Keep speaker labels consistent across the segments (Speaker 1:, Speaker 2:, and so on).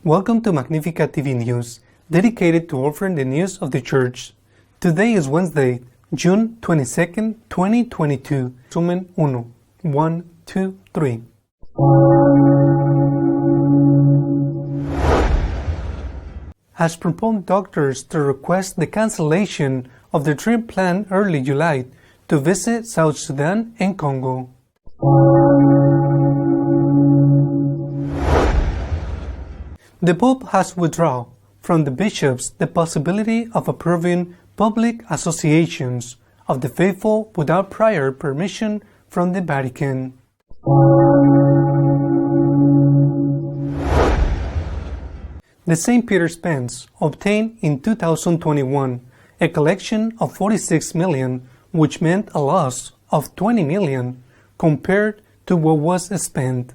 Speaker 1: Welcome to Magnificat TV News, dedicated to offering the news of the Church. Today is Wednesday, June 22nd, 2022. Resumen 1. 1, 2, 3. Has prompted doctors to request the cancellation of the trip planned early July to visit South Sudan and Congo. The Pope has withdrawn from the bishops the possibility of approving public associations of the faithful without prior permission from the Vatican. The St. Peter's Pence obtained in 2021 a collection of 46 million, which meant a loss of 20 million compared to what was spent.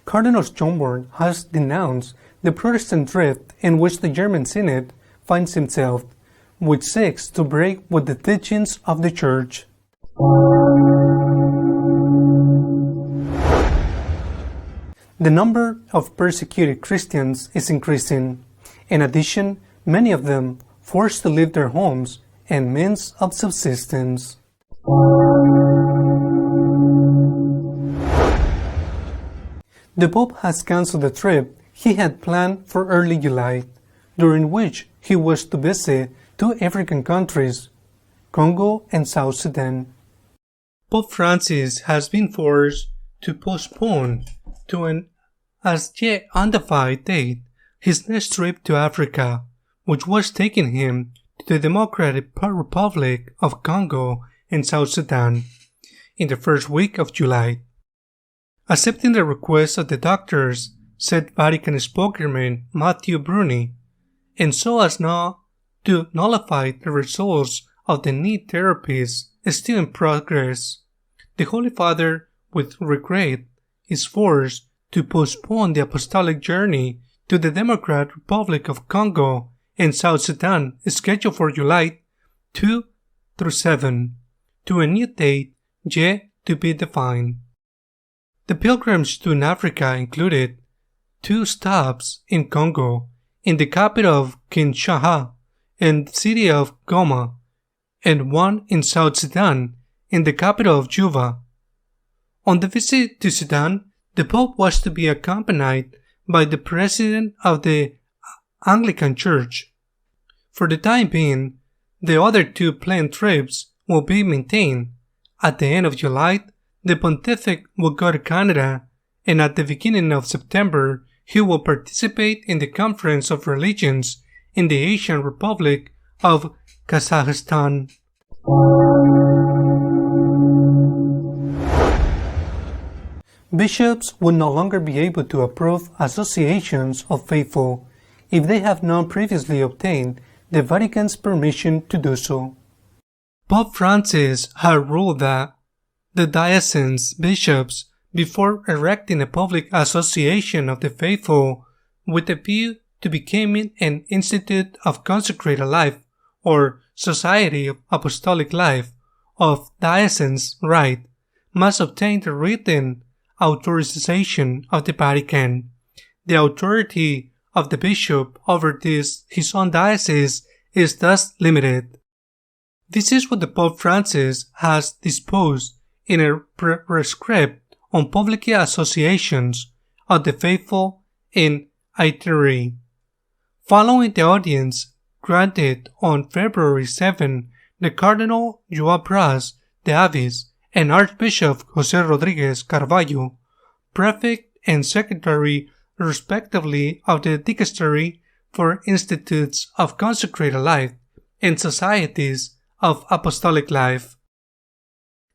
Speaker 1: Cardinal Schomburg has denounced the Protestant drift in which the German Synod finds himself, which seeks to break with the teachings of the Church. The number of persecuted Christians is increasing. In addition, many of them forced to leave their homes and means of subsistence. The Pope has cancelled the trip he had planned for early July, during which he was to visit two African countries, Congo and South Sudan. Pope Francis has been forced to postpone to an as yet undefined date his next trip to Africa, which was taking him to the Democratic Republic of Congo and South Sudan in the first week of July. Accepting the request of the doctors, said Vatican spokesman Matthew Bruni, and so as not to nullify the results of the need therapies still in progress, the Holy Father, with regret, is forced to postpone the apostolic journey to the Democratic Republic of Congo and South Sudan scheduled for July 2 through 7 to a new date yet to be defined. The pilgrims to Africa included 2 stops in Congo, in the capital of Kinshasa and the city of Goma, and 1 in South Sudan, in the capital of Juba. On the visit to Sudan, the Pope was to be accompanied by the President of the Anglican Church. For the time being, the other 2 planned trips will be maintained. At the end of July, the Pontific will go to Canada, and at the beginning of September, he will participate in the Conference of Religions in the Asian Republic of Kazakhstan. Bishops will no longer be able to approve associations of faithful if they have not previously obtained the Vatican's permission to do so. Pope Francis had ruled that the diocesan bishops, before erecting a public association of the faithful with a view to becoming an institute of consecrated life or society of apostolic life of diocesan right, must obtain the written authorization of the Vatican. The authority of the bishop over his own diocese is thus limited. This is what the Pope Francis has disposed in a prescript on public associations of the faithful in Italy. Following the audience granted on February 7, the Cardinal João Braz de Avis and Archbishop José Rodríguez Carvalho, Prefect and Secretary respectively of the Dicastery for Institutes of Consecrated Life and Societies of Apostolic Life.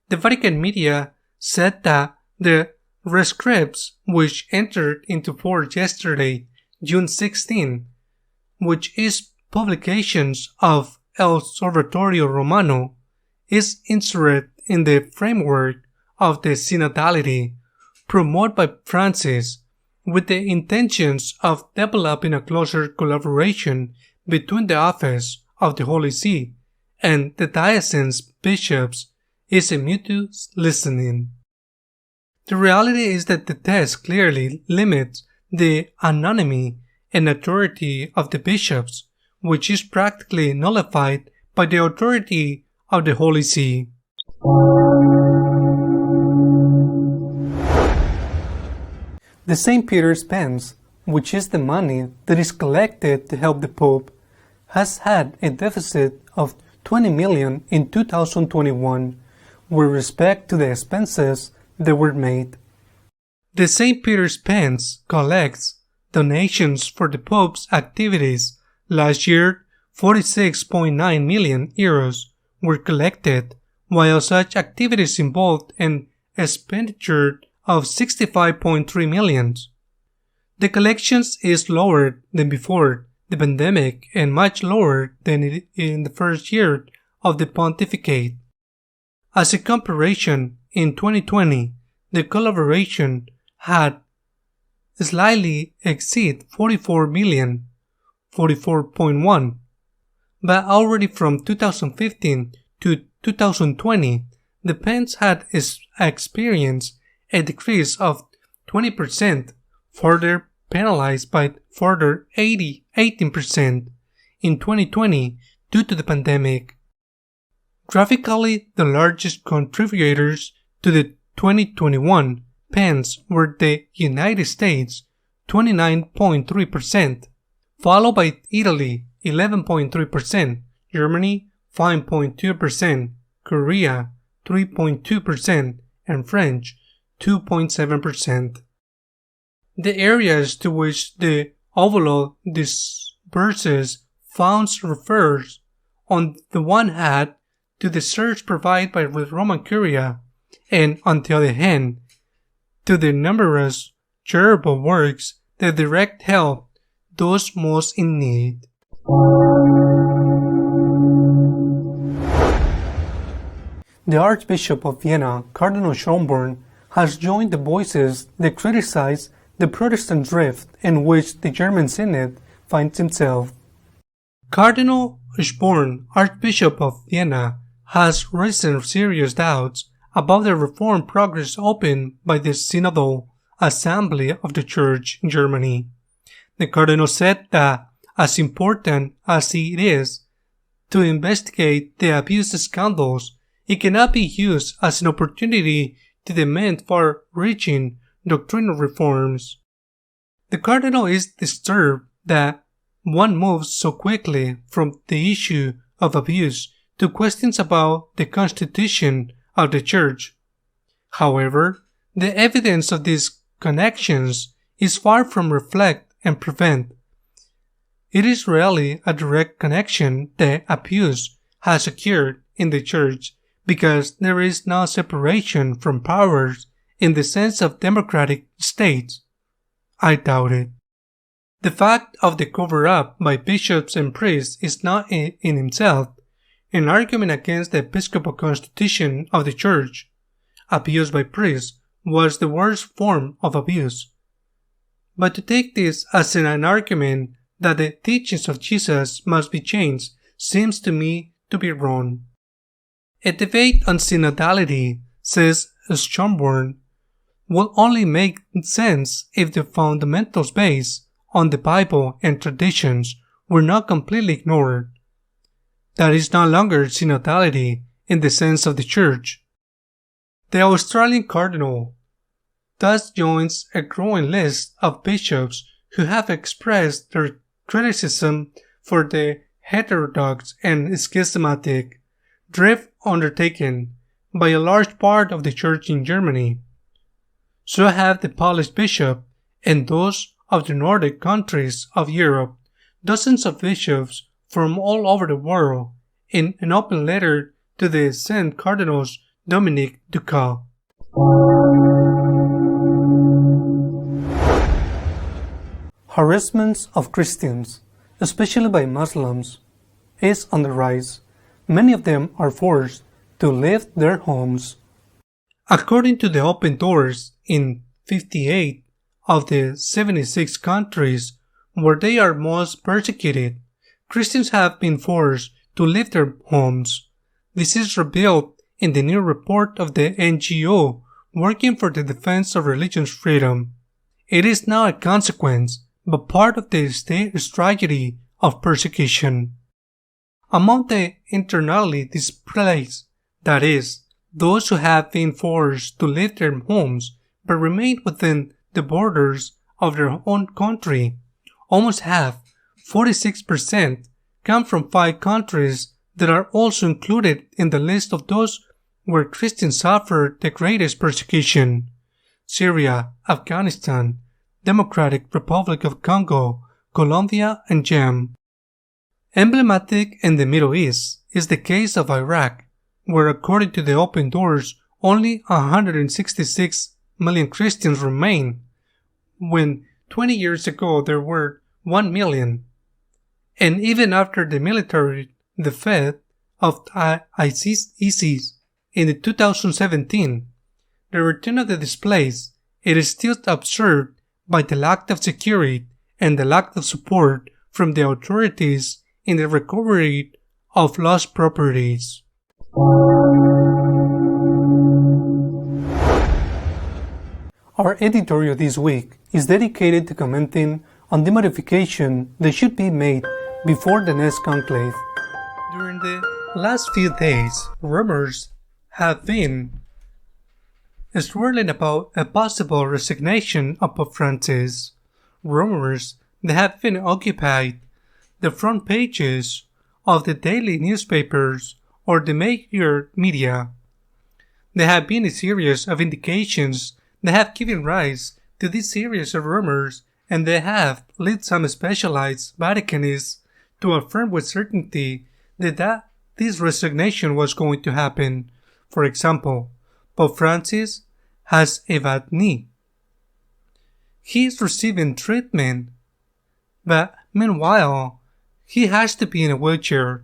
Speaker 1: The Vatican media said that the rescripts, which entered into force yesterday, June 16, which is publications of El Observatorio Romano, is inserted in the framework of the synodality promoted by Francis with the intentions of developing a closer collaboration between the office of the Holy See and the diocesan bishops is a mutual listening. The reality is that the text clearly limits the anonymity and authority of the bishops, which is practically nullified by the authority of the Holy See. The St. Peter's pence, which is the money that is collected to help the Pope, has had a deficit of 20 million in 2021 with respect to the expenses that were made. The St. Peter's pence collects donations for the Pope's activities. Last year, 46.9 million euros were collected, while such activities involved an expenditure of 65.3 million. The collections is lower than before the pandemic and much lower than in the first year of the pontificate. As a comparison, in 2020, the collaboration had slightly exceed 44 million, 44.1, but already from 2015 to 2020, the pence had experienced a decrease of 20%, further penalized by further 18% in 2020 due to the pandemic. Graphically, the largest contributors to the 2021 pence were the United States, 29.3%, followed by Italy, 11.3%, Germany, 5.2%, Korea, 3.2%, and French, 2.7%. The areas to which the overall disburses funds refers, on the one hand, to the service provided by the Roman Curia, and on the other hand, to the numerous charitable works that direct help those most in need. The Archbishop of Vienna, Cardinal Schönborn, has joined the voices that criticize the Protestant drift in which the German Synod finds himself. Cardinal Schönborn, Archbishop of Vienna, has raised serious doubts about the reform progress opened by the Synodal Assembly of the Church in Germany. The Cardinal said that, as important as it is to investigate the abuse scandals, it cannot be used as an opportunity to demand far-reaching doctrinal reforms. The Cardinal is disturbed that one moves so quickly from the issue of abuse to questions about the constitution of the Church. However, the evidence of these connections is far from reflect and prevent. It is rarely a direct connection that abuse has occurred in the Church because there is no separation from powers in the sense of democratic states. I doubt it. The fact of the cover-up by bishops and priests is not in himself an argument against the episcopal constitution of the Church. Abuse by priests was the worst form of abuse. But to take this as an argument that the teachings of Jesus must be changed seems to me to be wrong. A debate on synodality, says Schönborn, will only make sense if the fundamentals based on the Bible and traditions were not completely ignored. That is no longer synodality in the sense of the Church. The Australian Cardinal thus joins a growing list of bishops who have expressed their criticism for the heterodox and schismatic drift undertaken by a large part of the Church in Germany. So have the Polish bishop and those of the Nordic countries of Europe, dozens of bishops from all over the world, in an open letter to the Saint Cardinals Dominique Ducat. Harassment of Christians, especially by Muslims, is on the rise. Many of them are forced to leave their homes. According to the Open Doors, in 58 of the 76 countries where they are most persecuted, Christians have been forced to leave their homes. This is revealed in the new report of the NGO working for the defense of religious freedom. It is now a consequence, but part of the state strategy of persecution. Among the internally displaced, that is, those who have been forced to leave their homes but remain within the borders of their own country, almost half, 46%, come from 5 countries that are also included in the list of those where Christians suffer the greatest persecution: Syria, Afghanistan, Democratic Republic of Congo, Colombia, and Yemen. Emblematic in the Middle East is the case of Iraq, where according to the Open Doors, only 166 million Christians remain, when 20 years ago there were 1 million. And even after the military defeat of ISIS in 2017, the return of the displaced, it is still observed by the lack of security and the lack of support from the authorities in the recovery of lost properties. Our editorial this week is dedicated to commenting on the modification that should be made before the next conclave. During the last few days, rumors have been swirling about a possible resignation of Pope Francis. Rumors that have been occupied the front pages of the daily newspapers or the major media. There have been a series of indications that have given rise to this series of rumors, and they have led some specialized Vaticanists to affirm with certainty that this resignation was going to happen. For example, Pope Francis has a bad knee. He is receiving treatment, but meanwhile, he has to be in a wheelchair.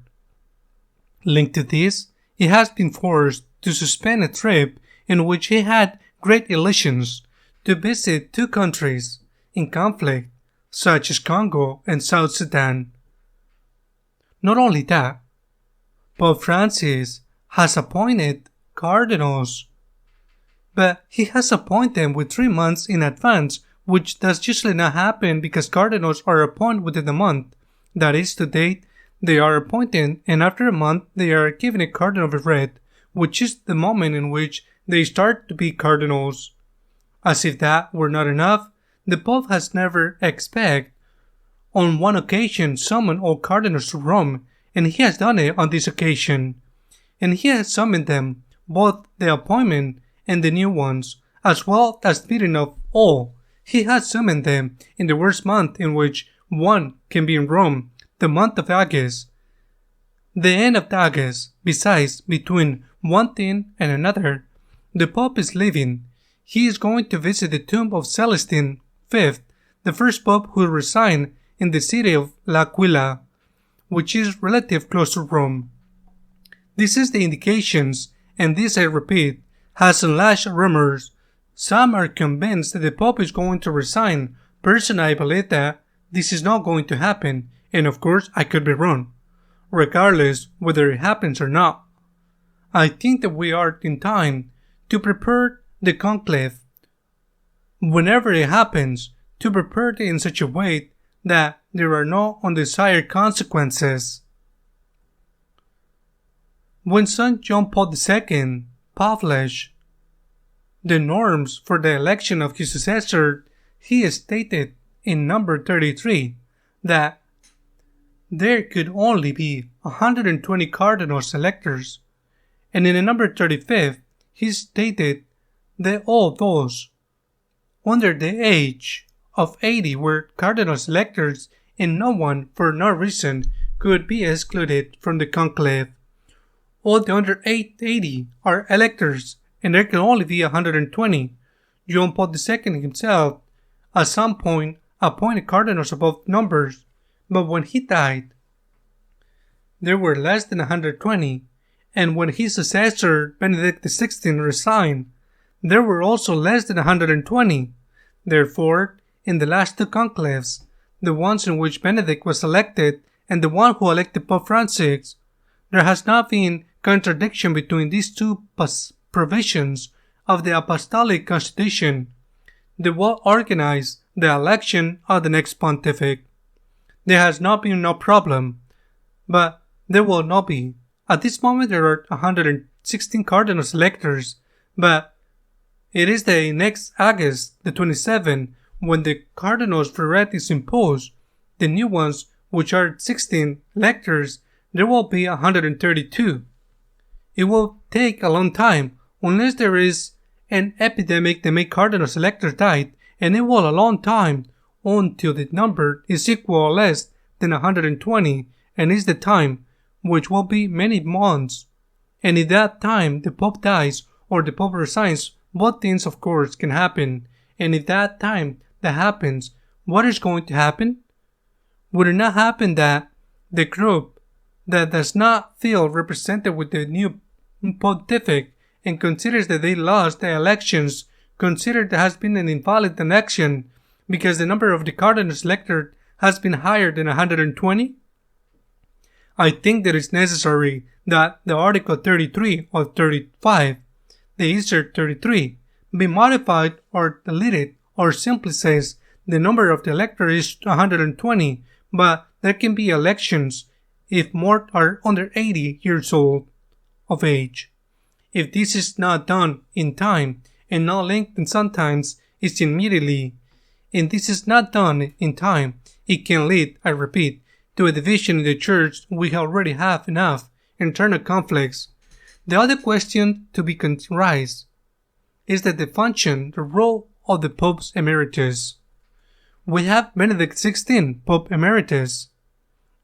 Speaker 1: Linked to this, he has been forced to suspend a trip in which he had great illusions to visit 2 countries in conflict, such as Congo and South Sudan. Not only that, Pope Francis has appointed cardinals, but he has appointed them with 3 months in advance, which does usually not happen because cardinals are appointed within a month. That is, to date, they are appointed, and after a month they are given a cardinal reed, which is the moment in which they start to be cardinals. As if that were not enough, the Pope has never on one occasion summoned all cardinals to Rome, and he has done it on this occasion. And he has summoned them, both the appointment and the new ones, as well as meeting of all. He has summoned them in the worst month in which one can be in Rome, the month of August. The end of August, besides, between one thing and another, the Pope is leaving. He is going to visit the tomb of Celestine V, the first Pope who resigned in the city of L'Aquila, which is relatively close to Rome. This is the indications, and this, I repeat, has enlarged rumors. Some are convinced that the Pope is going to resign. Personally, I believe that this is not going to happen, and of course, I could be wrong. Regardless whether it happens or not, I think that we are in time to prepare the conclave, whenever it happens, to prepare it in such a way that there are no undesired consequences. When St. John Paul II published the norms for the election of his successor, he stated in number 33 that there could only be 120 cardinals electors, and in the number 35 he stated that all those under the age of 80 were cardinals electors, and no one, for no reason, could be excluded from the conclave. All the under 80 are electors, and there can only be 120. John Paul II himself, at some point, appointed cardinals of both numbers, but when he died, there were less than 120, and when his successor, Benedict XVI, resigned, there were also less than 120. Therefore, in the last 2 conclaves, the ones in which Benedict was elected and the one who elected Pope Francis, there has not been contradiction between these 2 provisions of the Apostolic Constitution, they will organize the election of the next pontiff. There has not been no problem, but there will not be. At this moment there are 116 cardinals electors, but it is the next August, the 27th, when the cardinals' verret is imposed, the new ones, which are 16 electors, there will be 132. It will take a long time, unless there is an epidemic that makes cardinals electors die, and it will a long time until the number is equal or less than 120, and is the time, which will be many months. And in that time the Pope dies or the Pope resigns. Both things, of course, can happen. And if that time that happens, what is going to happen? Would it not happen that the group that does not feel represented with the new pontificate and considers that they lost the elections, consider there has been an invalid election because the number of the cardinals elected has been higher than 120? I think that it's necessary that the Article 33 or 35, the insert 33, be modified or deleted, or simply says the number of the electors is 120, but there can be elections if more are under 80 years old of age. If this is not done in time and not linked, and sometimes it's immediately, and this is not done in time, it can lead, I repeat, to a division in the church. We already have enough internal conflicts. The other question to be raised is that the function, the role of the Pope Emeritus. We have Benedict XVI, Pope Emeritus.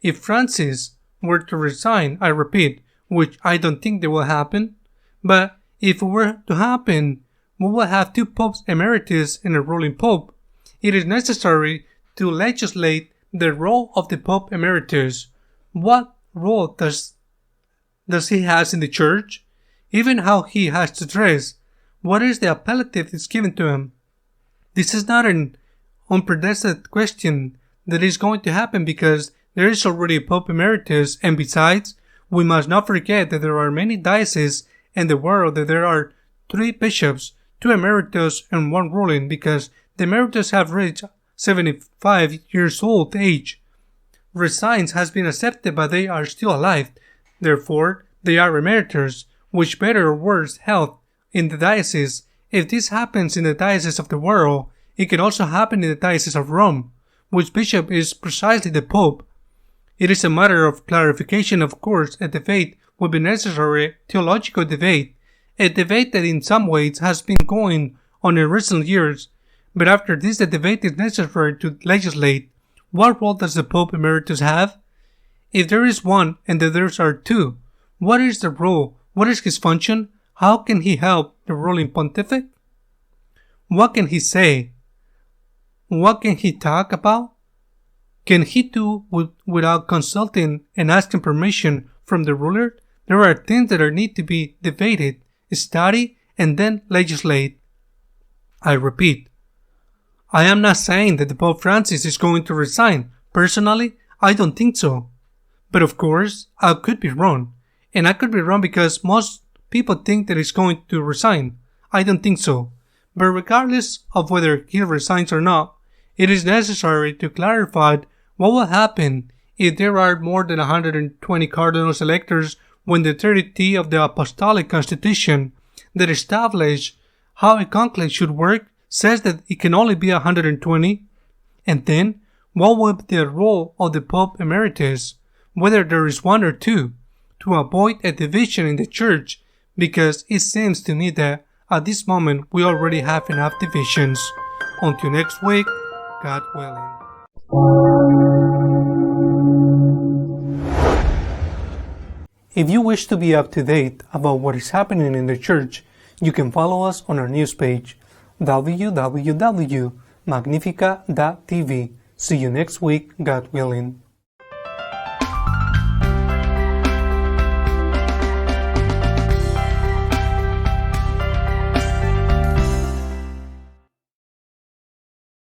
Speaker 1: If Francis were to resign, I repeat, which I don't think that will happen, but if it were to happen, we will have two Popes Emeritus and a ruling Pope. It is necessary to legislate the role of the Pope Emeritus. What role does he has in the church? Even how he has to dress. What is the appellative that's given to him? This is not an unprecedented question that is going to happen because there is already a Pope Emeritus, and besides, we must not forget that there are many dioceses in the world, that there are 3 bishops, 2 emeritus and 1 ruling, because the emeritus have reached 75 years old age. Resigns has been accepted, but they are still alive. Therefore, they are emeritus, which better or worse health in the diocese. If this happens in the diocese of the world, it can also happen in the diocese of Rome, which bishop is precisely the Pope. It is a matter of clarification, of course. A debate would be necessary, theological debate, a debate that in some ways has been going on in recent years. But after this, the debate is necessary to legislate. What role does the Pope Emeritus have? If there is one and there are 2, what is the role? What is his function? How can he help the ruling pontificate? What can he say? What can he talk about? Can he do without consulting and asking permission from the ruler? There are things that need to be debated, studied, and then legislate. I repeat, I am not saying that the Pope Francis is going to resign. Personally, I don't think so. But of course, I could be wrong. And I could be wrong because most people think that he's going to resign. I don't think so. But regardless of whether he resigns or not, it is necessary to clarify what will happen if there are more than 120 cardinals electors when the 30 of the Apostolic Constitution that established how a conclave should work says that it can only be 120. And then, what will be the role of the Pope Emeritus, whether there is 1 or 2, to avoid a division in the Church, because it seems to me that at this moment we already have enough divisions. Until next week, God willing. If you wish to be up to date about what is happening in the Church, you can follow us on our news page, www.magnificat.tv. See you next week, God willing.